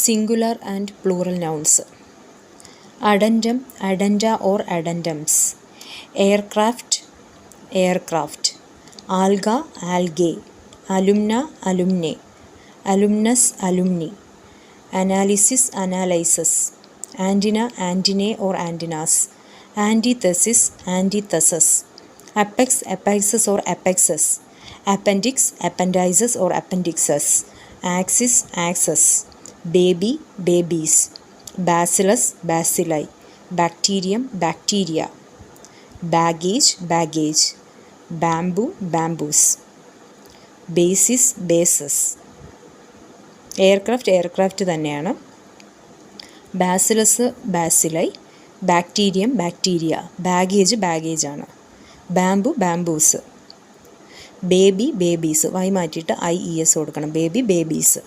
Singular and plural nouns. Addendum, addenda or addendums. Aircraft, aircraft. Alga, algae. Alumna, alumnae. Alumnus, alumni. Analysis, analysis. Antenna, antennae or antennas. Antithesis, antithesis. Apex, apexes or apexes. Appendix, appendices or appendixes. Axis, axis. Baby, babies. Bacillus, bacilli. Bacterium, bacteria. Baggage, baggage. Bamboo, bamboos. Basis, bases. Aircraft aircraft തന്നെയാണ്. Bacillus bacilli. Bacterium bacteria. Baggage ബാഗേജാണ്. Bamboo bamboos. Baby babies. വായി മാറ്റിയിട്ട് IES കൊടുക്കണം. Baby babies.